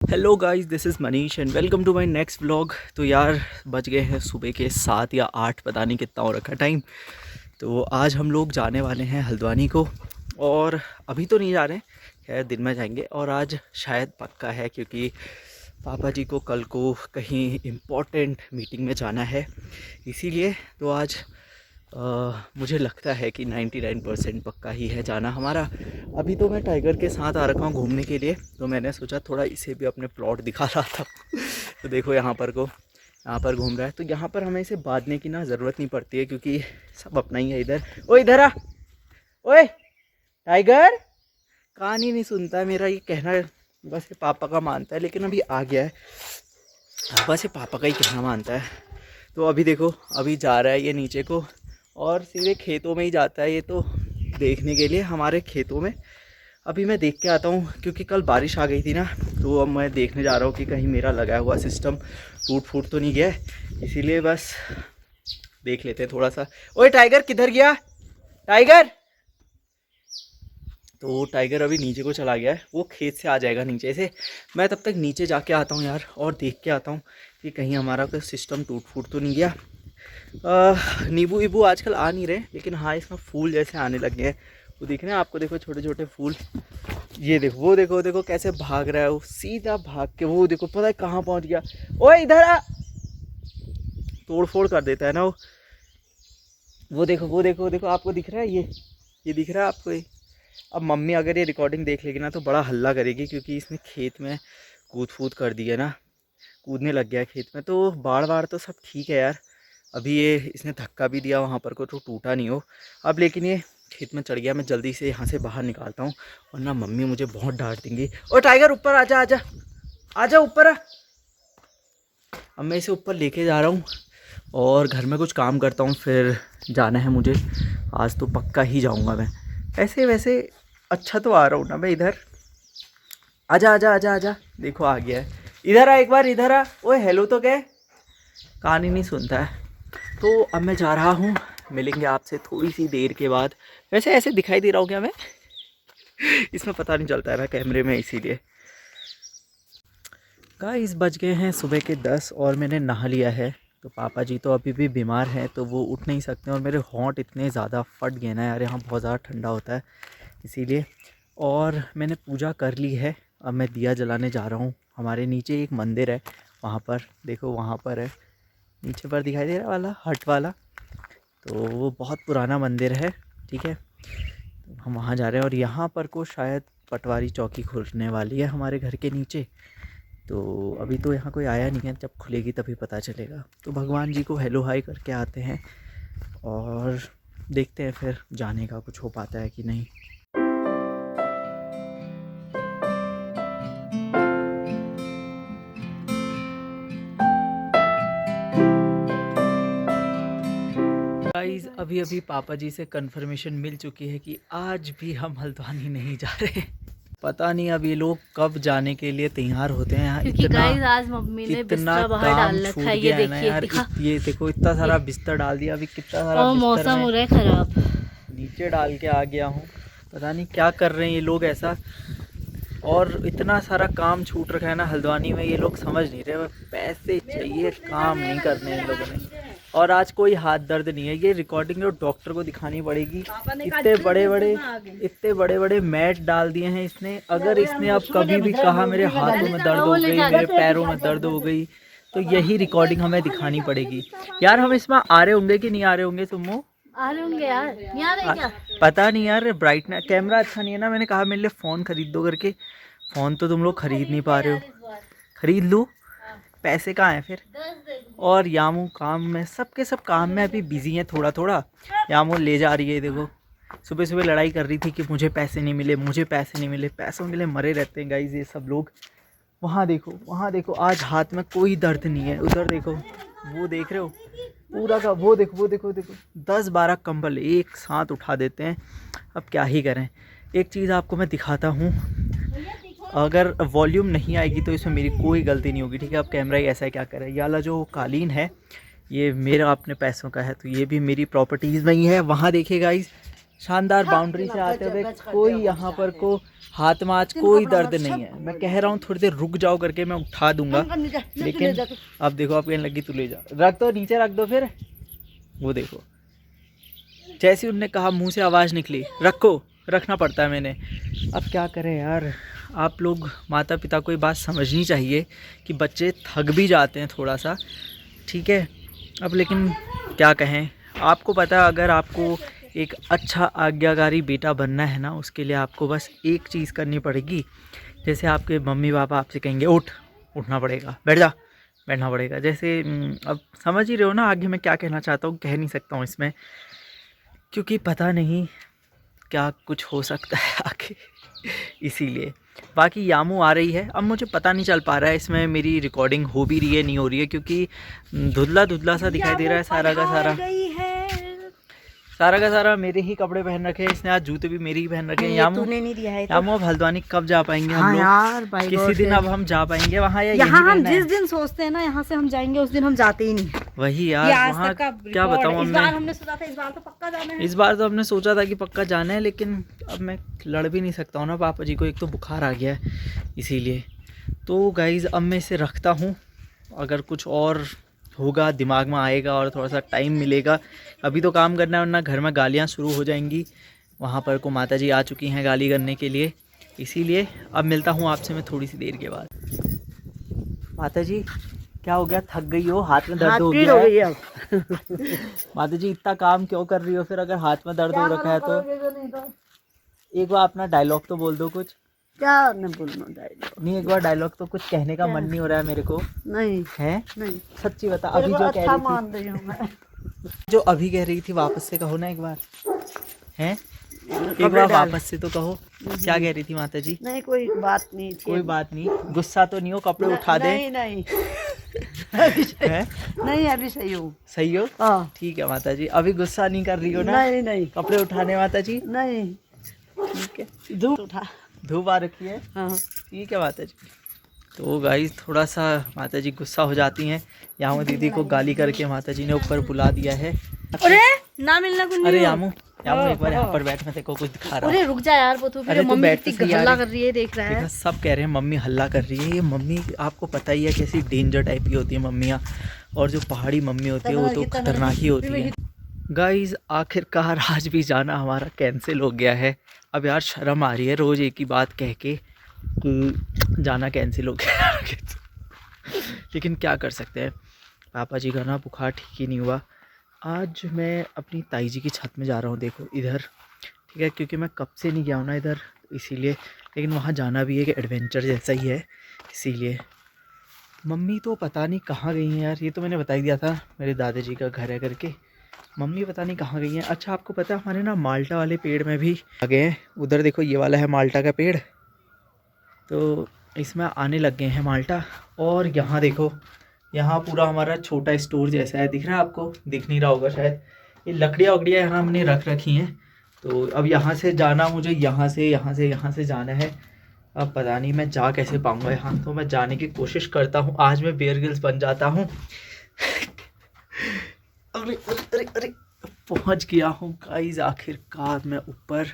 Hello guys, this is Manish and welcome to my next vlog. तो यार बज गए हैं सुबह के 7 या 8, पता नहीं कितना हो रखा टाइम। तो आज हम लोग जाने वाले हैं हल्द्वानी को, और अभी तो नहीं जा रहे हैं, खैर दिन में जाएंगे। और आज शायद पक्का है क्योंकि पापा जी को कल को कहीं इम्पोर्टेंट मीटिंग में जाना है, इसीलिए तो आज मुझे लगता है कि 99% पक्का ही है जाना हमारा। अभी तो मैं टाइगर के साथ आ रखा हूँ घूमने के लिए, तो मैंने सोचा थोड़ा इसे भी अपने प्लॉट दिखा रहा था। तो देखो यहाँ पर घूम रहा है, तो यहाँ पर हमें इसे बांधने की ना ज़रूरत नहीं पड़ती है क्योंकि सब अपना ही है। इधर ओ, इधर आ, ओए टाइगर। कहानी नहीं सुनता है मेरा, ये कहना बस ये पापा का मानता है, लेकिन अभी आ गया है, बस ये पापा का ही कहना मानता है। तो अभी देखो, अभी जा रहा है ये नीचे को और सीधे खेतों में ही जाता है ये, तो देखने के लिए हमारे खेतों में। अभी मैं देख के आता हूँ क्योंकि कल बारिश आ गई थी ना, तो अब मैं देखने जा रहा हूँ कि कहीं मेरा लगाया हुआ सिस्टम टूट फूट तो नहीं गया है, इसीलिए बस देख लेते हैं थोड़ा सा। ओए टाइगर किधर गया टाइगर? तो टाइगर अभी नीचे को चला गया है, वो खेत से आ जाएगा नीचे से। मैं तब तक नीचे जाके आता हूँ यार, और देख के आता हूँ कि कहीं हमारा कोई सिस्टम टूट फूट तो नहीं गया। नींबू वीबू आजकल आ नहीं रहे, लेकिन हाँ इसमें फूल जैसे आने लग गए हैं। वो दिख रहे हैं आपको, देखो छोटे छोटे फूल। ये देखो, वो देखो देखो कैसे भाग रहा है वो, सीधा भाग के वो देखो पता है कहाँ पहुँच गया। ओए इधर आ, तोड़ फोड़ कर देता है ना वो। वो देखो वो देखो वो देखो, आपको दिख रहा है ये दिख रहा है आपको ये? अब मम्मी अगर ये रिकॉर्डिंग देख लेगी ना तो बड़ा हल्ला करेगी, क्योंकि इसने खेत में कूद फूद कर दी है ना, कूदने लग गया है खेत में। तो बाढ़ बाढ़ तो सब ठीक है यार, अभी ये इसने धक्का भी दिया वहाँ पर को तो टूटा नहीं हो अब, लेकिन ये खेत में चढ़ गया। मैं जल्दी से यहाँ से बाहर निकालता हूँ, वरना मम्मी मुझे बहुत डांट देंगी। और टाइगर ऊपर आजा आजा आजा, ऊपर आ। अब मैं इसे ऊपर लेके जा रहा हूँ और घर में कुछ काम करता हूँ, फिर जाना है मुझे। आज तो पक्का ही जाऊँगा मैं। ऐसे वैसे अच्छा तो आ रहा हूँ ना मैं इधर। आजा आजा आजा आजा, देखो आ गया है। इधर आ, एक बार इधर आ। ओए हेलो तो क्या, कहानी नहीं सुनता है। तो अब मैं जा रहा हूँ, मिलेंगे आपसे थोड़ी सी देर के बाद। वैसे ऐसे दिखाई दे रहा हूँ क्या मैं? इसमें पता नहीं चलता है ना कैमरे में, इसीलिए। गाइस बज गए हैं सुबह के 10 और मैंने नहा लिया है। तो पापा जी तो अभी भी बीमार हैं, तो वो उठ नहीं सकते, और मेरे होंठ इतने ज़्यादा फट गए ना यार, यहाँ बहुत ज़्यादा ठंडा होता है इसीलिए। और मैंने पूजा कर ली है, अब मैं दिया जलाने जा रहा हूँ। हमारे नीचे एक मंदिर है, वहाँ पर देखो, वहाँ पर है नीचे पर दिखाई दे रहा वाला हट वाला, तो वो बहुत पुराना मंदिर है। ठीक है, तो हम वहाँ जा रहे हैं। और यहाँ पर को शायद पटवारी चौकी खुलने वाली है हमारे घर के नीचे, तो अभी तो यहाँ कोई आया नहीं है, जब खुलेगी तभी पता चलेगा। तो भगवान जी को हेलो हाई करके आते हैं और देखते हैं फिर जाने का कुछ हो पाता है कि नहीं। गाइस अभी अभी पापा जी से कंफर्मेशन मिल चुकी है कि आज भी हम हल्द्वानी नहीं जा रहे। पता नहीं अब ये लोग कब जाने के लिए तैयार होते हैं। यहाँ क्योंकि इतना गाइस आज मम्मी ने कितना बिस्तर बाहर काम डाल छूट रखा है, ये गया है ना देखिए यार। दिखा। ये देखो इतना सारा बिस्तर डाल दिया, अभी कितना सारा और बिस्तर मौसम मैं हो रहा है खराब। नीचे डाल के आ गया हूँ। पता नहीं क्या कर रहे हैं ये लोग ऐसा, और इतना सारा काम छूट रखा है ना हल्द्वानी में, ये लोग समझ नहीं रहे। पैसे चाहिए, काम नहीं करने इन लोगों ने। और आज कोई हाथ दर्द नहीं है, ये रिकॉर्डिंग जो डॉक्टर को दिखानी पड़ेगी। इतने बड़े बड़े मैट डाल दिए हैं इसने। अगर इसने अब कभी भी कहा मेरे हाथों में दर्द हो गई, मेरे पैरों में दर्द हो गई, तो यही रिकॉर्डिंग हमें दिखानी पड़ेगी। यार हम इसमें आ रहे होंगे कि नहीं आ रहे होंगे सुमो? आ रहे होंगे यार, नहीं आ रहे क्या? पता नहीं यार, ब्राइटनेस कैमरा अच्छा नहीं है ना। मैंने कहा मेरे लिए फ़ोन खरीद दो करके, फ़ोन तो तुम लोग खरीद नहीं पा रहे हो। खरीद लूँ? पैसे कहाँ हैं फिर? और यामू काम में, सबके सब काम में अभी बिजी हैं थोड़ा थोड़ा। यामू ले जा रही है, देखो सुबह सुबह लड़ाई कर रही थी कि मुझे पैसे नहीं मिले, मुझे पैसे नहीं मिले। पैसों के लिए मरे रहते हैं गाइस ये सब लोग। वहाँ देखो, वहाँ देखो, आज हाथ में कोई दर्द नहीं है। उधर देखो, वो देख रहे हो पूरा का, वो देखो वो देखो देखो, 10-12 कंबल एक साथ उठा देते हैं। अब क्या ही करें। एक चीज़ आपको मैं दिखाता हूँ, अगर वॉल्यूम नहीं आएगी तो इसमें मेरी कोई गलती नहीं होगी, ठीक है। अब कैमरा ही ऐसा है, क्या करें। ये वाला जो कालीन है ये मेरा अपने पैसों का है, तो ये भी मेरी प्रॉपर्टीज़ में ही है। वहाँ देखिए गाइस, शानदार बाउंड्री से आते हुए कोई यहाँ पर को हाथ में आज कोई दर्द नहीं है। मैं कह रहा हूँ थोड़ी देर रुक जाओ करके, मैं उठा दूंगा, लेकिन अब देखो आप कहने लगी तू ले जा, रख दो नीचे रख दो। फिर वो देखो जैसे उनने कहा मुंह से आवाज़ निकली रखो, रखना पड़ता है मैंने। अब क्या करें यार, आप लोग माता पिता को ये बात समझनी चाहिए कि बच्चे थक भी जाते हैं थोड़ा सा, ठीक है। अब लेकिन क्या कहें, आपको पता है अगर आपको एक अच्छा आज्ञाकारी बेटा बनना है ना, उसके लिए आपको बस एक चीज़ करनी पड़ेगी। जैसे आपके मम्मी पापा आपसे कहेंगे उठना पड़ेगा, बैठना पड़ेगा। जैसे अब समझ ही रहे हो ना आगे मैं क्या कहना चाहता हूँ, कह नहीं सकता हूँ इसमें, क्योंकि पता नहीं क्या कुछ हो सकता है आगे, इसीलिए। बाकी यामू आ रही है, अब मुझे पता नहीं चल पा रहा है इसमें मेरी रिकॉर्डिंग हो भी रही है नहीं हो रही है, क्योंकि धुंधला धुंधला सा दिखाई दे रहा है। सारा का सारा मेरे ही कपड़े पहन रखे हैं इसने, आज जूते भी मेरे ही पहन रखे हैं। यामू नहीं दिया है तो। यामू अब हल्द्वानी कब जा पाएंगे हम लोग? यार किसी दिन अब हम जा पाएंगे वहाँ, या यहाँ हम जिस दिन सोचते हैं ना यहाँ से हम जाएंगे उस दिन हम जाते ही नहीं। वही यार, वहाँ क्या बताऊँ, इस बार हमने सोचा था इस बार तो पक्का जाना है। इस बार तो हमने सोचा था कि पक्का जाना है, लेकिन अब मैं लड़ भी नहीं सकता हूँ ना पापा जी को, एक तो बुखार आ गया है इसीलिए। तो गाइज़ अब मैं इसे रखता हूँ, अगर कुछ और होगा दिमाग में आएगा और थोड़ा सा टाइम मिलेगा, अभी तो काम करना है वरना घर में गालियाँ शुरू हो जाएंगी। वहाँ पर को माता जी आ चुकी हैं गाली करने के लिए, इसीलिए अब मिलता हूँ आपसे मैं थोड़ी सी देर के बाद। माता जी क्या हो गया, थक गई हो, हाथ में दर्द हो गया है? माता जी इतना काम क्यों कर रही हो फिर, अगर हाथ में दर्द हो रखा है तो? एक बार अपना डायलॉग तो बोल दो कुछ। क्या नहीं बोलना डायलॉग? नहीं एक बार डायलॉग तो कुछ कहने का मन नहीं हो रहा है मेरे को। नहीं है नहीं, सच्ची बता, अभी जो अच्छा मान रही हूं मैं, जो अभी कह रही थी वापस से कहो ना एक बार, हैं एक बार वापस से तो कहो, क्या कह रही थी माता जी? नहीं कोई बात नहीं थी, कोई बात नहीं, गुस्सा तो नहीं हो, कपड़े उठा दे? नहीं है नहीं अभी सही हो, सही हो, ठीक है माता जी। अभी गुस्सा नहीं कर रही हो ना? नहीं कपड़े उठाने माता जी? नहीं, ठीक है, धूप आ रखी है, ठीक है माता जी। तो गाइस थोड़ा सा माता जी गुस्सा हो जाती हैं, यामू दीदी को गाली करके माता जी ने ऊपर बुला दिया है। अरे ना मिलना कुछ। अरे यामू एक बार यहाँ पर बैठ, मैं तेरे को कुछ दिखा रहा हूँ। अरे रुक जा यार, वो तो अरे मम्मी कितनी हल्ला कर रही है, देख रहा है। सब कह रहे हैं मम्मी हल्ला कर रही है। ये मम्मी आपको पता ही है कैसी डेंजर टाइप की होती है मम्मियाँ, और जो पहाड़ी मम्मी होती है वो तो खतरनाक ही होती है। गाइज आखिरकार आज भी जाना हमारा कैंसिल हो गया है। अब यार शर्म आ रही है रोज़ एक ही बात कह के कि जाना कैंसिल हो गया लेकिन क्या कर सकते हैं, पापा जी का ना बुखार ठीक ही नहीं हुआ। आज मैं अपनी ताई जी की छत में जा रहा हूँ, देखो इधर, ठीक है, क्योंकि मैं कब से नहीं गया हूँ ना इधर, इसीलिए। लेकिन वहाँ जाना भी एक एडवेंचर जैसा ही है, इसीलिए। मम्मी तो पता नहीं कहाँ गई हैं यार, ये तो मैंने बता ही दिया था मेरे दादाजी का घर है करके। मम्मी पता नहीं कहाँ गई हैं। अच्छा आपको पता है हमारे ना माल्टा वाले पेड़ में भी आ गए हैं, उधर देखो ये वाला है माल्टा का पेड़, तो इसमें आने लग गए हैं माल्टा। और यहाँ देखो, यहाँ पूरा हमारा छोटा स्टोर जैसा है, दिख रहा है आपको? दिख नहीं रहा होगा शायद। ये लकड़ियाँ वकड़ियाँ यहाँ हमने रख रखी हैं। तो अब यहाँ से जाना, मुझे यहाँ से जाना है। अब पता नहीं मैं जा कैसे पाऊँगा यहाँ, तो मैं जाने की कोशिश करता हूँ। आज मैं बेयर ग्रिल्स बन जाता हूँ अरे अरे अरे पहुँच गया हूँ गाइस आखिरकार मैं ऊपर,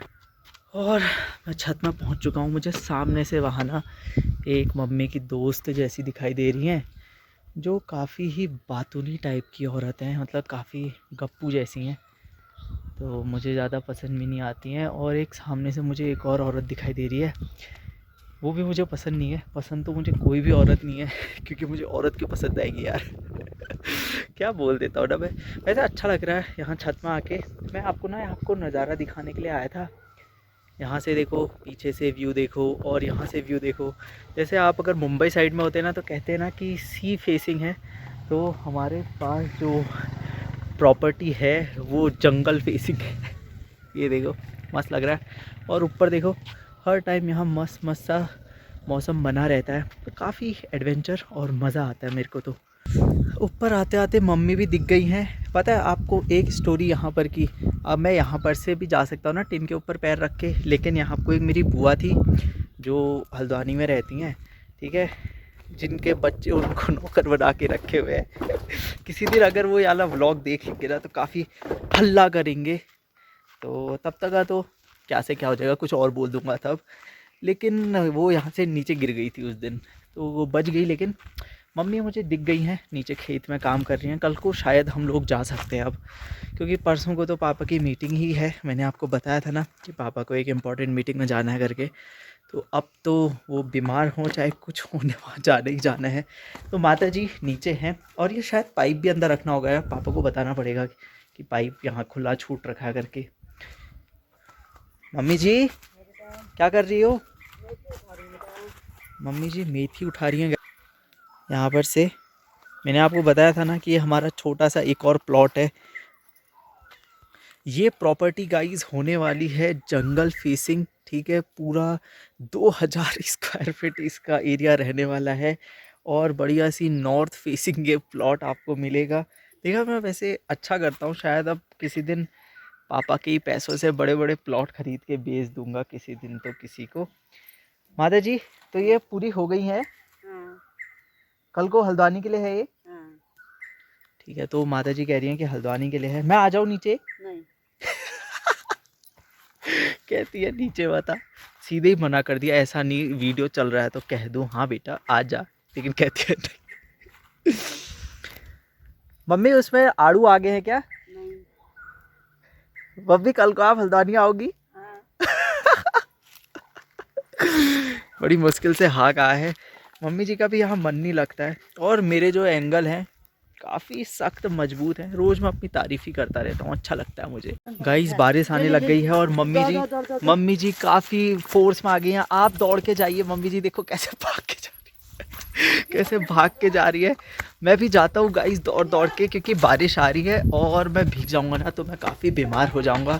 और मैं छत में पहुँच चुका हूँ। मुझे सामने से वहाँ ना एक मम्मी की दोस्त जैसी दिखाई दे रही हैं, जो काफ़ी ही बातूनी टाइप की औरत हैं, मतलब काफ़ी गप्पू जैसी हैं, तो मुझे ज़्यादा पसंद भी नहीं आती हैं। और एक सामने से मुझे एक और औरत दिखाई दे रही है, वो भी मुझे पसंद नहीं है। पसंद तो मुझे कोई भी औरत नहीं है क्योंकि मुझे औरत की पसंद आएगी यार क्या बोल देता हूँ ना मैं। वैसे अच्छा लग रहा है यहाँ छत में आके। मैं आपको नज़ारा दिखाने के लिए आया था। यहाँ से देखो, पीछे से व्यू देखो, और यहाँ से व्यू देखो। जैसे आप अगर मुंबई साइड में होते हैं ना, तो कहते हैं ना कि सी फेसिंग है, तो हमारे पास जो प्रॉपर्टी है वो जंगल फेसिंग है ये देखो मस्त लग रहा है। और ऊपर देखो हर टाइम यहाँ मस्त सा मौसम बना रहता है, तो काफ़ी एडवेंचर और मज़ा आता है मेरे को। तो ऊपर आते आते मम्मी भी दिख गई हैं। पता है आपको एक स्टोरी यहाँ पर की, अब मैं यहाँ पर से भी जा सकता हूँ ना टिन के ऊपर पैर रख के, लेकिन यहाँ को एक मेरी बुआ थी जो हल्द्वानी में रहती हैं, ठीक है, जिनके बच्चे उनको नौकर बना के रखे हुए हैं किसी दिन अगर वो वाला व्लॉग देखेंगे ना तो काफ़ी हल्ला करेंगे, तो तब तक तो क्या से क्या हो जाएगा, कुछ और बोल दूंगा तब। लेकिन वो यहाँ से नीचे गिर गई थी उस दिन, तो वो बच गई। लेकिन मम्मी मुझे दिख गई हैं नीचे खेत में काम कर रही हैं। कल को शायद हम लोग जा सकते हैं अब, क्योंकि परसों को तो पापा की मीटिंग ही है। मैंने आपको बताया था ना कि पापा को एक इम्पॉर्टेंट मीटिंग में जाना है करके। तो अब तो वो बीमार हो चाहे कुछ होने, वहाँ जाना ही जाना है। तो माता जी नीचे हैं, और ये शायद पाइप भी अंदर रखना होगा यार, पापा को बताना पड़ेगा कि पाइप यहाँ खुला छूट रखा है करके। मम्मी जी क्या कर रही हो? मम्मी जी मेथी उठा रही हैं यहाँ पर से। मैंने आपको बताया था ना कि ये हमारा छोटा सा एक और प्लॉट है। ये प्रॉपर्टी गाइस होने वाली है जंगल फेसिंग, ठीक है। पूरा 2000 स्क्वायर फीट इसका एरिया रहने वाला है, और बढ़िया सी नॉर्थ फेसिंग ये प्लॉट आपको मिलेगा। देखा, मैं वैसे अच्छा करता हूँ, शायद अब किसी दिन पापा के ही पैसों से बड़े बड़े प्लॉट खरीद के बेच दूंगा किसी दिन तो किसी को। माता जी तो ये पूरी हो गई है? हाँ। कल को हल्द्वानी के लिए है ये? हाँ। ठीक है, तो माता जी कह रही हैं कि हल्द्वानी के लिए है। मैं आ जाऊँ नीचे? नहीं। कहती है नीचे बता, सीधे ही मना कर दिया। ऐसा नहीं वीडियो चल रहा है तो कह दूं हाँ बेटा आ जा, लेकिन कहती है नहीं। मम्मी उसमें आड़ू आगे हैं क्या? नहीं। मम्मी कल को आप हल्द्वानी आओगी? हाँ। बड़ी मुश्किल से हाँ कहा है। मम्मी जी का भी यहाँ मन नहीं लगता है, और मेरे जो एंगल हैं काफ़ी सख्त मजबूत हैं। रोज़ मैं अपनी तारीफ़ ही करता रहता हूँ, अच्छा लगता है मुझे। गाइस बारिश आने लग गई है, और मम्मी जी काफ़ी फोर्स में आ गई हैं। आप दौड़ के जाइए, मम्मी जी देखो कैसे भाग के जा रही है, कैसे भाग के जा रही है। मैं भी जाता हूँ गाइस दौड़ दौड़ के, क्योंकि बारिश आ रही है और मैं भीग जाऊँगा ना तो मैं काफ़ी बीमार हो जाऊँगा।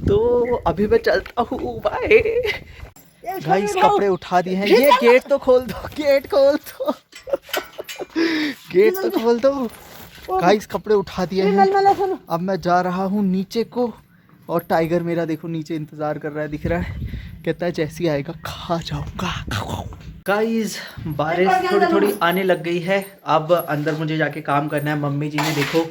तो अभी मैं चलता हूँ, बाय। गाइस कपड़े उठा दिए हैं। ये गेट तो खोल दो, गेट खोल दो, गेट तो खोल दो। गाइस कपड़े उठा दिए हैं, अब मैं जा रहा हूँ नीचे को। और टाइगर मेरा देखो नीचे इंतजार कर रहा है, दिख रहा है, कहता है जैसी आएगा खा जाऊंगा। गाइस बारिश थोड़ी थोड़ी आने लग गई है, अब अंदर मुझे जाके काम करना है। मम्मी जी ने देखो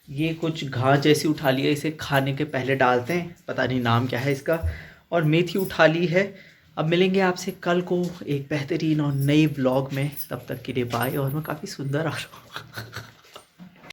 ये कुछ घास जैसी उठा ली है, इसे खाने के पहले डालते हैं, पता नहीं नाम क्या है इसका। और मेथी उठा ली है। अब मिलेंगे आपसे कल को एक बेहतरीन और नई व्लॉग में, तब तक के लिए बाय। और मैं काफ़ी सुंदर आ रहा हूँ।